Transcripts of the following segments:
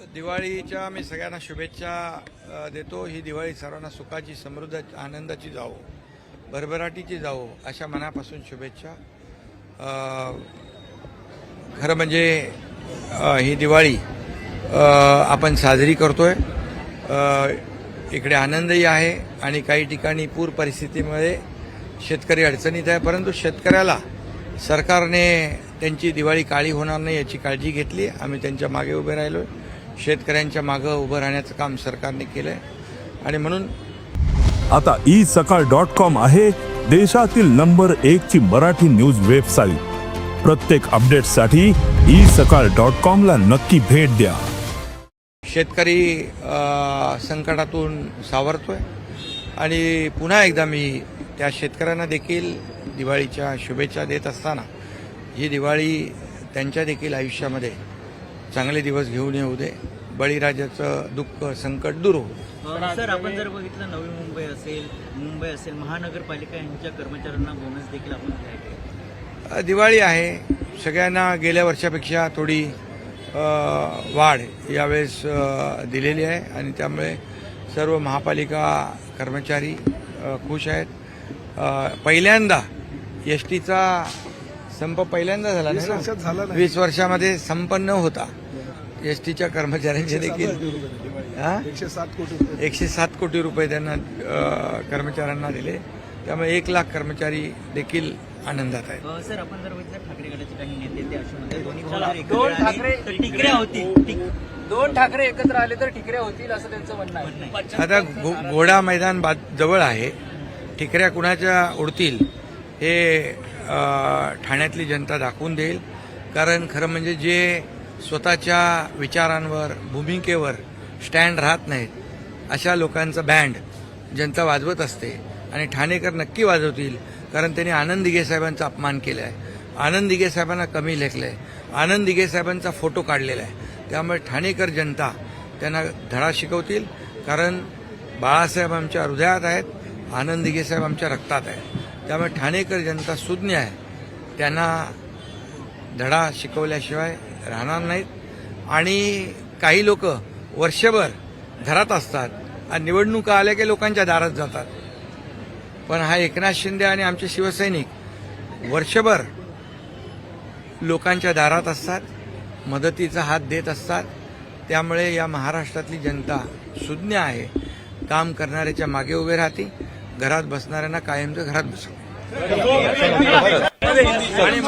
दिवाळीच्या मी सगळ्यांना शुभेच्छा देतो। ही दिवाळी सर्वांना सुखाची, समृद्ध, आनंदाची जावो, भरभराटीची जावो अशा मनापासून शुभेच्छा। खरं म्हणजे ही दिवाळी आपण साजरी करतोय। इकडे आनंदही आहे आणि काही ठिकाणी पूर परिस्थितीमुळे शेतकरी अडचणीत आहे, परंतु शेतकऱ्याला सरकारने त्यांची दिवाळी काळी होणार नाही याची काळजी घेतली। आम्ही त्यांच्या मागे उभे राहिलोय, शेतकऱ्यांच्या मागे उभं राहण्याचं काम सरकारने केलंय आणि म्हणून आता isakal.com आहे देशातील नंबर 1 ची मराठी न्यूज वेबसाईट। प्रत्येक अपडेटसाठी isakal.com ला नक्की भेट द्या। शेतकरी संकटातून सावरतोय आणि पुन्हा एकदा मी त्या शेतकऱ्यांना देखील दिवाळीच्या शुभेच्छा देत असताना ही दिवाळी त्यांच्या देखील आयुष्यामध्ये चांगले दिवस घेऊन येऊ दे, बळीराजाचं दुःख संकट दूर हो। सर, आपण जर बघितलं नवी मुंबई असेल महानगरपालिका यांच्या कर्मचाऱ्यांना बोनस देखील आपण दिला। दिवाळी आहे, सगळ्यांना गेल्या वर्षापेक्षा थोडी वाढ यावेळेस दिलेली आहे आणि त्यामुळे सर्व महापालिका कर्मचारी खुश आहेत। पहिल्यांदा एसटीचा संप पहिल्यांदा झाला नाही, 20 वर्षामध्ये संपन्न होता। एसटीच्या कर्मचाऱ्यांचे देखील 107 कोटी रुपये त्यांना कर्मचाऱ्यांना दिले, त्यामुळे 1 लाख कर्मचारी देखील आनंदात आहेत। सर, आपण जर बघितलं ठाकरे गटाचे काही नेते ते अशोमध्ये दोन ठाकरे एकत्र आले तर ठिकऱ्या होतील असं त्यांचं म्हणणं आहे। आता घोडा मैदान जवळ आहे, ठिकऱ्या कुणाच्या उडतील हे ठाण्यातली जनता दाखवून देईल। कारण खरं म्हणजे जे स्वतःच्या विचारांवर, भूमिकेवर स्टँड राहत नाहीत अशा लोकांचा बँड जनता वाजवत असते आणि ठाणेकर नक्की वाजवतील, कारण त्यांनी आनंद दिघे साहेबांचा अपमान केला आहे, आनंद दिघे साहेबांना कमी लेखलं आहे, आनंद दिघे साहेबांचा फोटो काढलेला आहे। त्यामुळे ठाणेकर जनता त्यांना धडा शिकवतील, कारण बाळासाहेब आमच्या हृदयात आहेत, आनंद दिघे साहेब आमच्या रक्तात आहेत। त्यामुळे ठाणेकर जनता सुज्ञ आहे, त्यांना धडा शिकवल्याशिवाय राहणार नाहीत। आणि काही लोक वर्षभर घरात असतात आणि निवडणुका आल्या की लोकांच्या दारात जातात, पण हा एकनाथ शिंदे आणि आमचे शिवसैनिक वर्षभर लोकांच्या दारात असतात, मदतीचा हात देत असतात। त्यामुळे या महाराष्ट्रातली जनता सुज्ञ आहे, काम करणाऱ्याच्या मागे उभे राहते, घरात बसणाऱ्यांना कायमचं घरात बसवते। आणि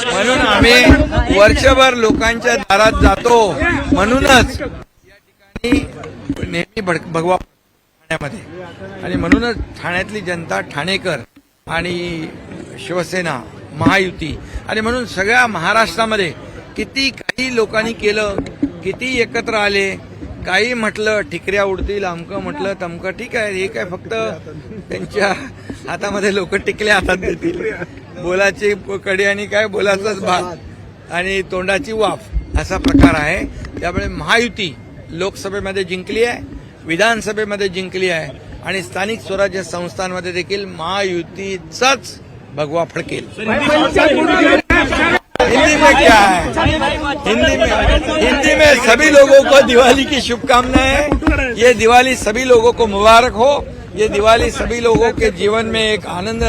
म्हणून आम्ही वर्षभर लोकांच्या दारात जातो, म्हणूनच या ठिकाणी नेहमी भगवा ठाण्यामध्ये, आणि म्हणूनच ठाण्यातली जनता ठाणेकर आणि शिवसेना महायुती, आणि म्हणून सगळ्या महाराष्ट्रामध्ये किती काही लोकांनी केलं, किती एकत्र आले, काही म्हटलं ठिकऱ्या उडतील, अमकं म्हटलं तमकं, ठीक आहे, हे काय फक्त त्यांच्या हातामध्ये लोक टिकल्या हातात देतील, बोलाची कडी आणि काय बोलाचाच भात आणि तोंडाची वाफ असा प्रकार आहे। त्यामुळे महायुती लोकसभेमध्ये जिंकली आहे, विधानसभेमध्ये जिंकली आहे आणि स्थानिक स्वराज्य संस्थांमध्ये देखील महायुतीचाच भगवा फडकेल। हिंदी में क्या है, हिंदी में सभी लोगों को दिवाली की शुभकामनाएं। ये दिवाली सभी लोगों को मुबारक हो, ये दिवाली सभी लोगों के जीवन में एक आनंद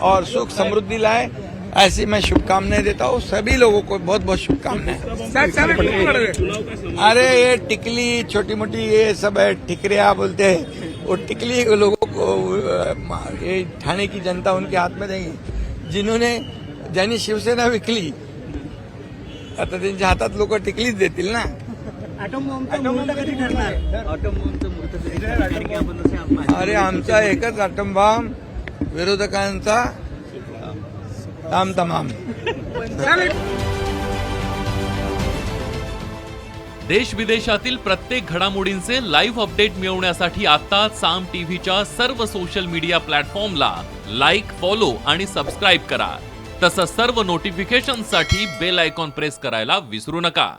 और सुख समृद्धि लाए, ऐसी मैं शुभकामनाएं देता हूँ। सभी लोगों को बहुत बहुत शुभकामनाएं। अरे ये टिकली छोटी मोटी ये सब है, ठिकरिया बोलते हैं, वो टिकली लोगों को ये ठाणे की जनता उनके हाथ में देंगी। ज्यांनी शिवसेना विकली आता त्यांच्या हातात लोक टिकलीच देतील ना। अरे आमचा एकच अॅटम बॉम्ब, विरोधकांचा ताम तमाम। देश विदेशातील प्रत्येक घडामोडींचे लाईव्ह अपडेट मिळवण्यासाठी आता साम टीव्हीच्या सर्व सोशल मीडिया प्लॅटफॉर्मला लाईक, फॉलो आणि सबस्क्राईब करा। तसंच सर्व नोटिफिकेशनसाठी बेल आयकॉन प्रेस करायला विसरू नका।